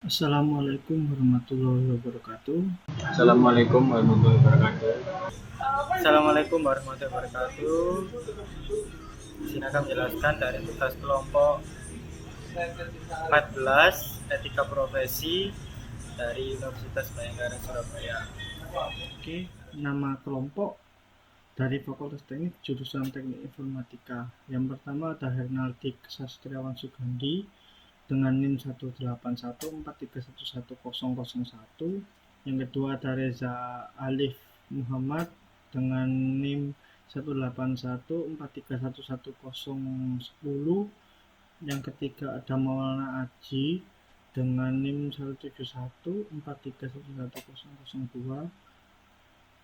Assalamualaikum warahmatullahi wabarakatuh. Assalamualaikum warahmatullahi wabarakatuh. Assalamualaikum warahmatullahi wabarakatuh. Di sini akan menjelaskan dari tugas kelompok 14 Etika Profesi dari Universitas Bayangkara Surabaya. Oke, nama kelompok dari Fakultas Teknik jurusan Teknik Informatika. Yang pertama ada Hernaldi Sastriawan Sugandi dengan NIM 18143111001. Yang kedua ada Reza Alif Muhammad dengan NIM 18143111010. Yang ketiga ada Maulana Aji dengan NIM 17143111002.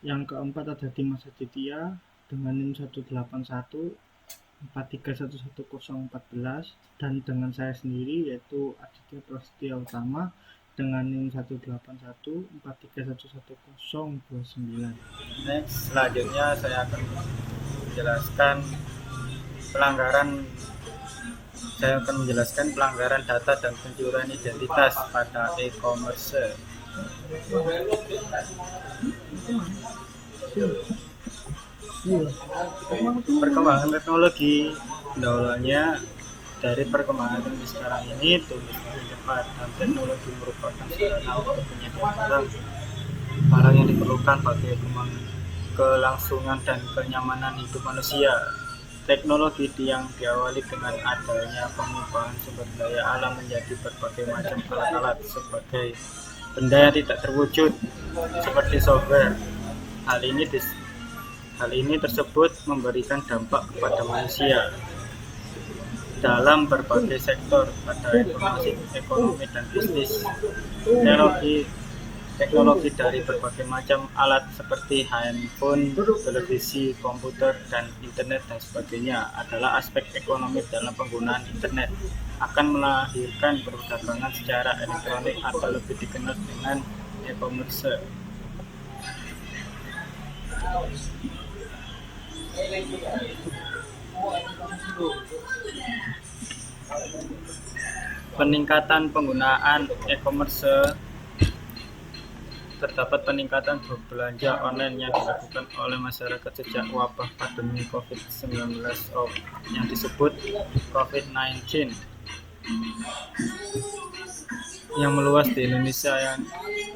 Yang keempat ada Dimas Aditya dengan NIM 18143111014, dan dengan saya sendiri yaitu Aditya Prasetya Utama dengan NIM 18143111029. Next, selanjutnya saya akan menjelaskan pelanggaran data dan pencurian identitas pada e-commerce. Perkembangan teknologi pendahuluannya dari perkembangan teknologi sekarang ini tumbuh semakin cepat, dan teknologi merupakan sarana untuk penyediaan barang yang diperlukan bagi kelangsungan dan kenyamanan hidup manusia. Teknologi yang diawali dengan adanya pengubahan sumber daya alam menjadi berbagai macam alat-alat sebagai benda yang tidak terwujud seperti software. Hal ini tersebut memberikan dampak kepada manusia dalam berbagai sektor pada informasi, ekonomi, dan bisnis. Teknologi dari berbagai macam alat seperti handphone, televisi, komputer, dan internet dan sebagainya adalah aspek ekonomi dalam penggunaan internet, akan melahirkan perdagangan secara elektronik atau lebih dikenal dengan e-commerce. Peningkatan penggunaan e-commerce. Terdapat peningkatan berbelanja online yang dilakukan oleh masyarakat sejak wabah pandemi COVID-19 yang disebut COVID-19 yang meluas di Indonesia,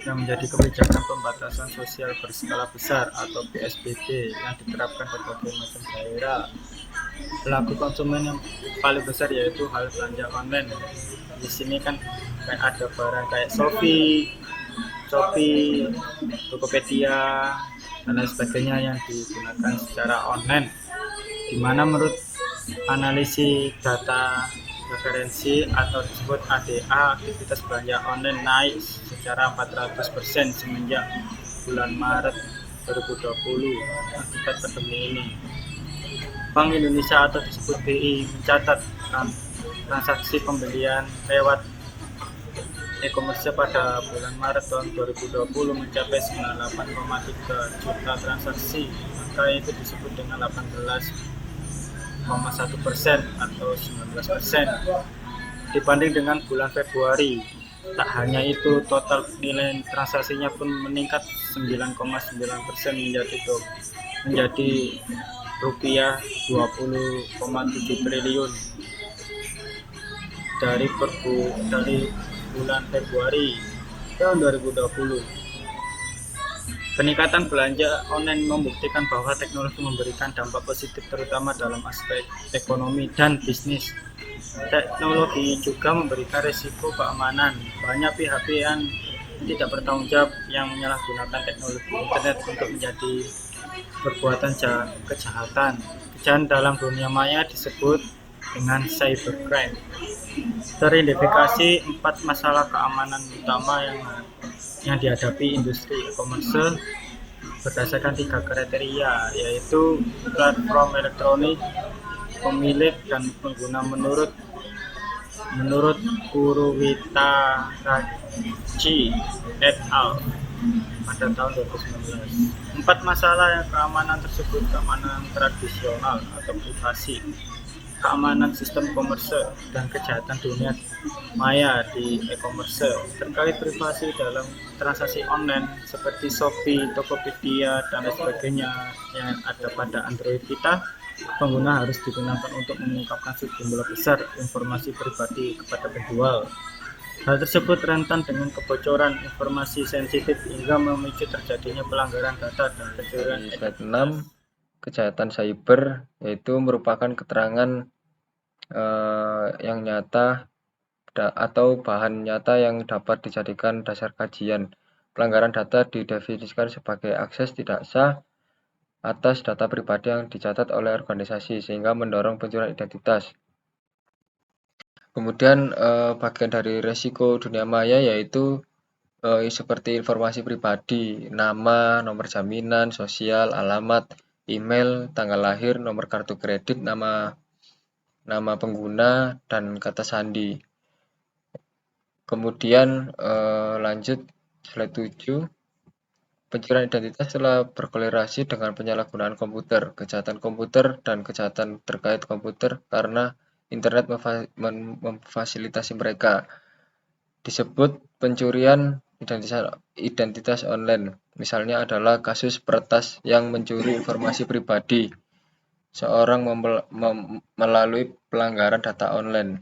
yang menjadi kebijakan pembatasan sosial berskala besar atau PSBB yang diterapkan berbagai macam daerah. Pelaku konsumen yang paling besar yaitu hal belanja online. Di sini kan kayak ada barang kayak Shopee, Tokopedia, dan lain sebagainya yang digunakan secara online, di mana menurut analisis data referensi atau disebut ADA, aktivitas belanja online naik secara 400% semenjak bulan Maret 2020 akibat pandemi ini. Bank Indonesia atau disebut BI mencatat transaksi pembelian lewat e-commerce pada bulan Maret tahun 2020 mencapai 98,3 juta transaksi, maka itu disebut dengan 18,1% atau 19% dibanding dengan bulan Februari. Tak hanya itu, total nilai transaksinya pun meningkat 9,9% menjadi rupiah 20,7 triliun dari bulan Februari tahun 2020. Peningkatan belanja online membuktikan bahwa teknologi memberikan dampak positif terutama dalam aspek ekonomi dan bisnis. Teknologi juga memberikan risiko keamanan. Banyak pihak yang tidak bertanggung jawab yang menyalahgunakan teknologi internet untuk menjadi perbuatan kejahatan. Kejahatan dalam dunia maya disebut dengan cybercrime. Teridentifikasi 4 masalah keamanan utama yang dihadapi industri e-commerce berdasarkan 3 kriteria, yaitu platform elektronik, pemilik, dan pengguna menurut Kuruwita Raji et al. Pada tahun 2019. 4 masalah yang keamanan tersebut: keamanan tradisional atau privasi, keamanan sistem komerse dan kejahatan dunia maya di e-commerce terkait privasi dalam transaksi online seperti Shopee, Tokopedia, dan lain sebagainya yang ada pada Android kita. Pengguna harus digunakan untuk mengungkapkan sejumlah besar informasi pribadi kepada penjual. Hal tersebut rentan dengan kebocoran informasi sensitif hingga memicu terjadinya pelanggaran data dan pencurian Di slide 6, kejahatan cyber yaitu merupakan keterangan yang nyata atau bahan nyata yang dapat dijadikan dasar kajian. Pelanggaran data didefinisikan sebagai akses tidak sah atas data pribadi yang dicatat oleh organisasi sehingga mendorong pencurian identitas. Kemudian bagian dari resiko dunia maya yaitu seperti informasi pribadi, nama, nomor jaminan sosial, alamat, email, tanggal lahir, nomor kartu kredit, nama pengguna, dan kata sandi. Kemudian lanjut slide 7. Pencurian identitas telah berkorelasi dengan penyalahgunaan komputer, kejahatan komputer, dan kejahatan terkait komputer karena internet memfasilitasi mereka. Disebut pencurian identitas online. Misalnya adalah kasus peretas yang mencuri informasi pribadi seorang melalui pelanggaran data online.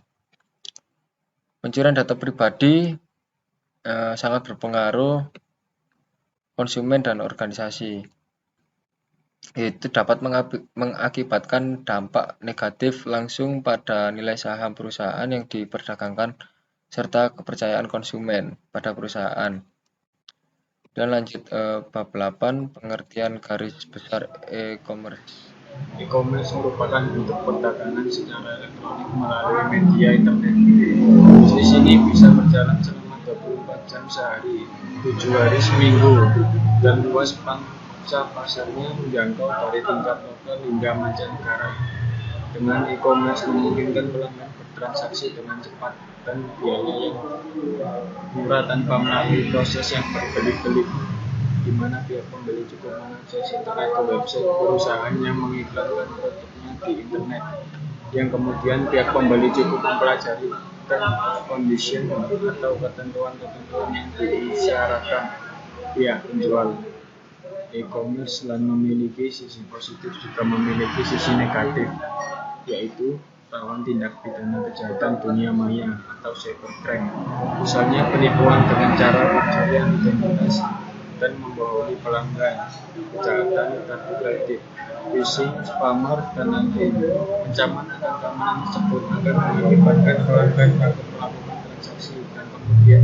Pencurian data pribadi sangat berpengaruh konsumen dan organisasi. Itu dapat mengakibatkan dampak negatif langsung pada nilai saham perusahaan yang diperdagangkan serta kepercayaan konsumen pada perusahaan. Dan lanjut bab 8, pengertian garis besar e-commerce. E-commerce merupakan bentuk perdagangan secara elektronik melalui media internet. Bisnis ini bisa berjalan selama 24 jam sehari, 7 hari seminggu, dan luas pangsa pasarnya menjangkau dari tingkat lokal hingga mancanegara. Dengan e-commerce memungkinkan pelanggan bertransaksi dengan cepat dan biaya yang murah tanpa melalui proses yang berbelit-belit, di mana pihak pembeli cukup mengakses internet ke website perusahaan yang mengiklankan produknya di internet, yang kemudian pihak pembeli cukup mempelajari term of condition atau ketentuan-ketentuan yang disyaratkan pihak penjual. E-commerce selain memiliki sisi positif juga memiliki sisi negatif, yaitu rawan tindak pidana kejahatan dunia maya atau cybercrime, misalnya penipuan dengan cara pencurian identitas dan membohongi pelanggan, kejahatan kartu kredit, phishing, spammer, dan lain-lain. Ancaman akan keamanan tersebut akan mengakibatkan pelanggan takut melakukan transaksi dan kemudian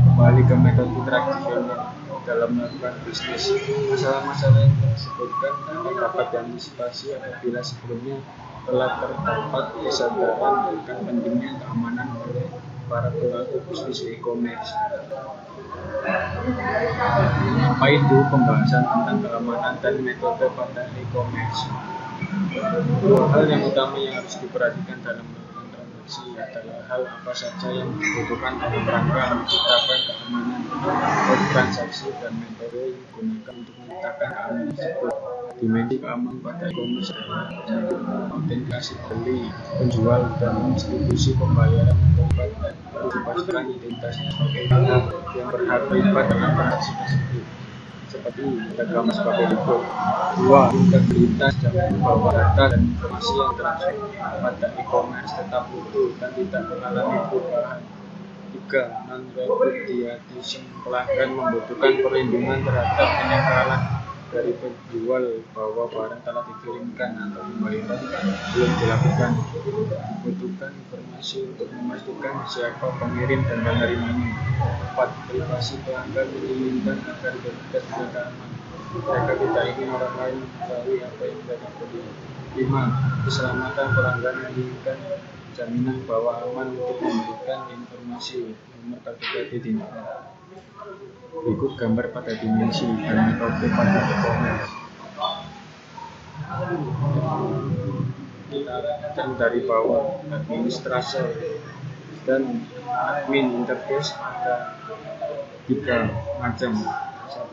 kembali ke metode tradisional dalam melakukan bisnis. Masalah-masalah yang disebutkan akan dapat diantisipasi apabila sebelumnya telah terdapat kesadaran akan pentingnya keamanan oleh para pelaku bisnis e-commerce. Apa itu pembahasan tentang keamanan dan metode pada e-commerce? Hal yang utama yang harus diperhatikan dalam melakukan transaksi adalah hal apa saja yang dibutuhkan dalam rangka menciptakan keamanan transaksi dan metode yang digunakan untuk menciptakan keamanan tersebut. Dimensi keamanan pada e-commerce adalah autentikasi beli, penjual, dan distribusi pembayaran yang tepat dan perlu dipastikan identitasnya sebagai pihak yang berhak terlibat dalam transaksi tersebut, seperti agama sebagai berikut. 2. Integritas jamin bahwa data dan informasi yang transfer pada e-commerce tetap utuh dan tidak mengalami perubahan. 3. Non-repudiation, pelanggan membutuhkan perlindungan terhadap penyesalan dari penjual bahwa barang telah dikirimkan atau pembayaran belum dilakukan. Dibutuhkan informasi untuk memastikan siapa pengirim dan penerimanya. 4. Privasi, pelanggan menginginkan agar identitas mereka aman. Mereka tidak ingin orang lain mengetahui apa yang mereka beli. 5. Keselamatan, pelanggan menginginkan jaminan bahwa aman untuk memberikan informasi nomor kartu kredit internet. Berikut gambar pada dimensi dan metode pada e-commerce. Dan dari bawah, administrator dan admin interface ada 3 macam.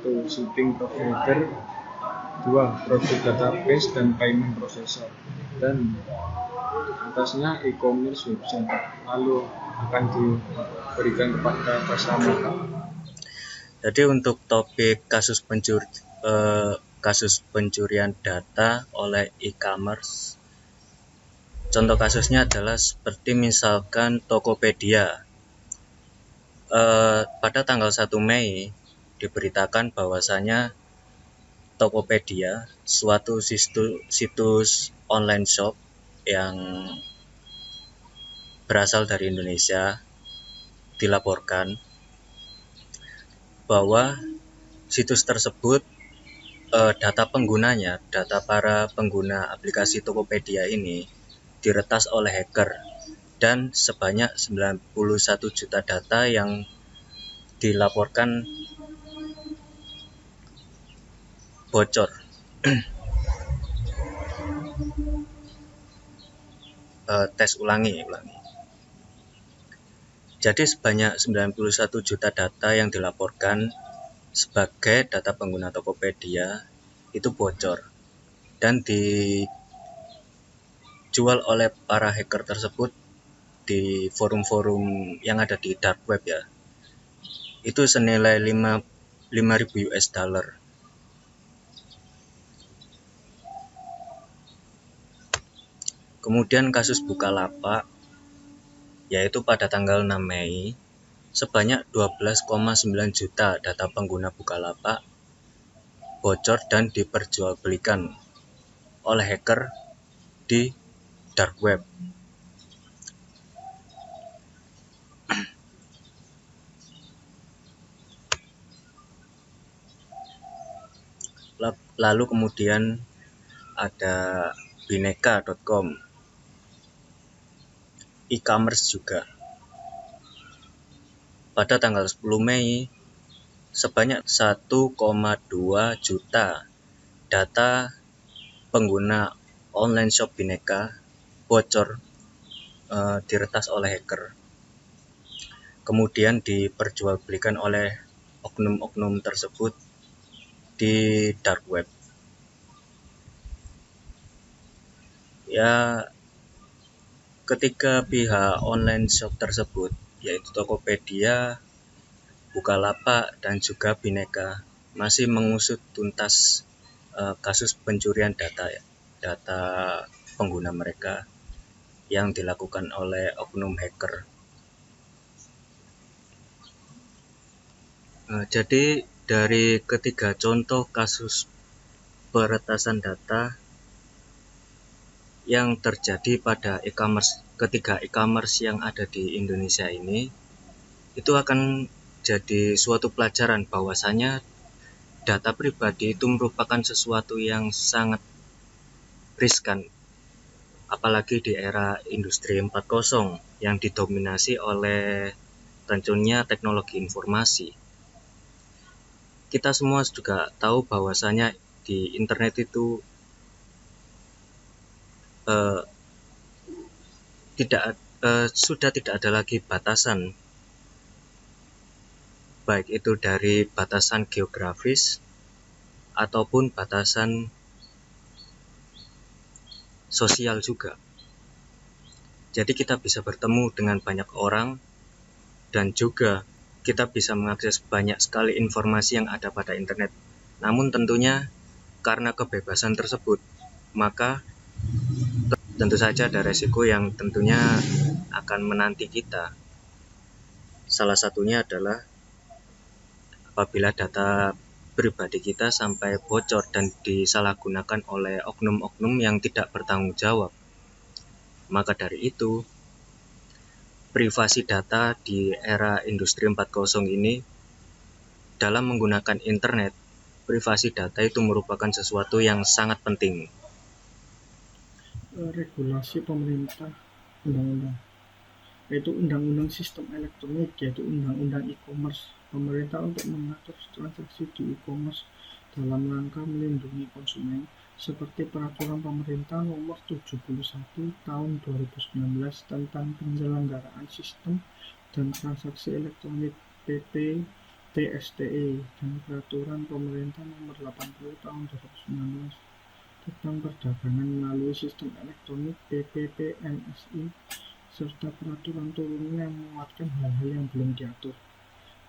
1. Shipping provider, 2. Product database dan payment processor, dan atasnya e-commerce website, lalu akan diberikan kepada customer. Jadi untuk topik kasus pencurian data oleh e-commerce, contoh kasusnya adalah seperti misalkan Tokopedia. Pada tanggal 1 Mei diberitakan bahwasanya Tokopedia, suatu situs online shop yang berasal dari Indonesia, dilaporkan bahwa situs tersebut data penggunanya, data para pengguna aplikasi Tokopedia ini diretas oleh hacker dan sebanyak 91 juta data yang dilaporkan bocor. Tes ulangi. Jadi sebanyak 91 juta data yang dilaporkan sebagai data pengguna Tokopedia itu bocor dan dijual oleh para hacker tersebut di forum-forum yang ada di dark web ya. Itu senilai 5.000 US dollar. Kemudian kasus Bukalapak, yaitu pada tanggal 6 Mei, sebanyak 12,9 juta data pengguna Bukalapak bocor dan diperjualbelikan oleh hacker di dark web. Lalu kemudian ada bineka.com, e-commerce juga. Pada tanggal 10 Mei, sebanyak 1,2 juta data pengguna online shop Bineka bocor, diretas oleh hacker. Kemudian diperjualbelikan oleh oknum-oknum tersebut di dark web. Ya, ketika pihak online shop tersebut, yaitu Tokopedia, Bukalapak, dan juga Bineka, masih mengusut tuntas kasus pencurian data pengguna mereka yang dilakukan oleh oknum hacker. Jadi dari ketiga contoh kasus peretasan data yang terjadi pada ketiga e-commerce yang ada di Indonesia ini, itu akan jadi suatu pelajaran bahwasanya data pribadi itu merupakan sesuatu yang sangat riskan, apalagi di era industri 4.0 yang didominasi oleh tentunya teknologi informasi. Kita semua juga tahu bahwasanya di internet itu sudah tidak ada lagi batasan, baik itu dari batasan geografis ataupun batasan sosial juga. Jadi kita bisa bertemu dengan banyak orang dan juga kita bisa mengakses banyak sekali informasi yang ada pada internet. Namun tentunya karena kebebasan tersebut, maka tentu saja ada resiko yang tentunya akan menanti kita. Salah satunya adalah apabila data pribadi kita sampai bocor dan disalahgunakan oleh oknum-oknum yang tidak bertanggung jawab. Maka dari itu, privasi data di era industri 4.0 ini, dalam menggunakan internet, privasi data itu merupakan sesuatu yang sangat penting. Regulasi pemerintah undang-undang, yaitu undang-undang sistem elektronik, yaitu undang-undang e-commerce. Pemerintah untuk mengatur transaksi di e-commerce dalam rangka melindungi konsumen, seperti peraturan pemerintah nomor 71 tahun 2019 tentang penyelenggaraan sistem dan transaksi elektronik PP TSTE dan peraturan pemerintah nomor 80 tahun 2019 tentang perdagangan melalui sistem elektronik (PPPMSI) serta peraturan turunnya yang menguatkan hal-hal yang belum diatur.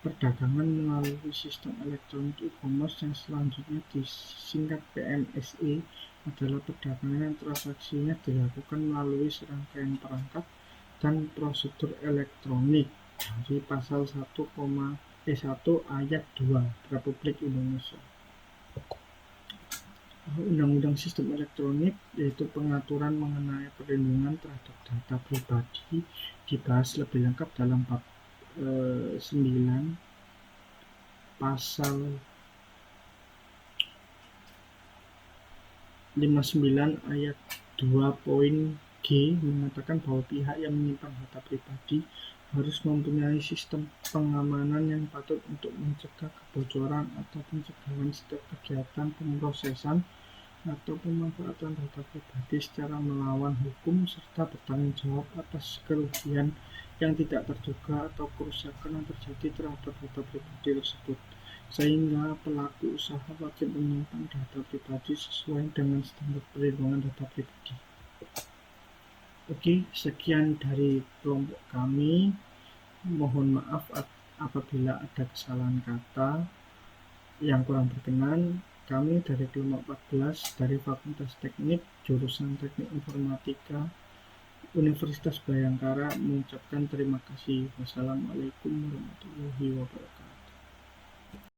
Perdagangan melalui sistem elektronik e-commerce yang selanjutnya disingkat PMSE adalah perdagangan yang transaksinya dilakukan melalui serangkaian perangkat dan prosedur elektronik dari pasal 1 ayat 2 Republik Indonesia. Undang-Undang Sistem Elektronik, yaitu pengaturan mengenai perlindungan terhadap data pribadi, dibahas lebih lengkap dalam bab 9 pasal 59 ayat 2 poin G mengatakan bahwa pihak yang menyimpan data pribadi harus mempunyai sistem pengamanan yang patut untuk mencegah kebocoran atau pencegahan setiap kegiatan pemrosesan atau pemanfaatan data pribadi secara melawan hukum serta bertanggung jawab atas kerugian yang tidak terduga atau kerusakan yang terjadi terhadap data pribadi tersebut, sehingga pelaku usaha wajib menyimpan data pribadi sesuai dengan standar perlindungan data pribadi. Oke, sekian dari kelompok kami. Mohon maaf apabila ada kesalahan kata yang kurang berkenan. Kami dari kelompok 14 dari Fakultas Teknik, jurusan Teknik Informatika, Universitas Bhayangkara mengucapkan terima kasih. Wassalamualaikum warahmatullahi wabarakatuh.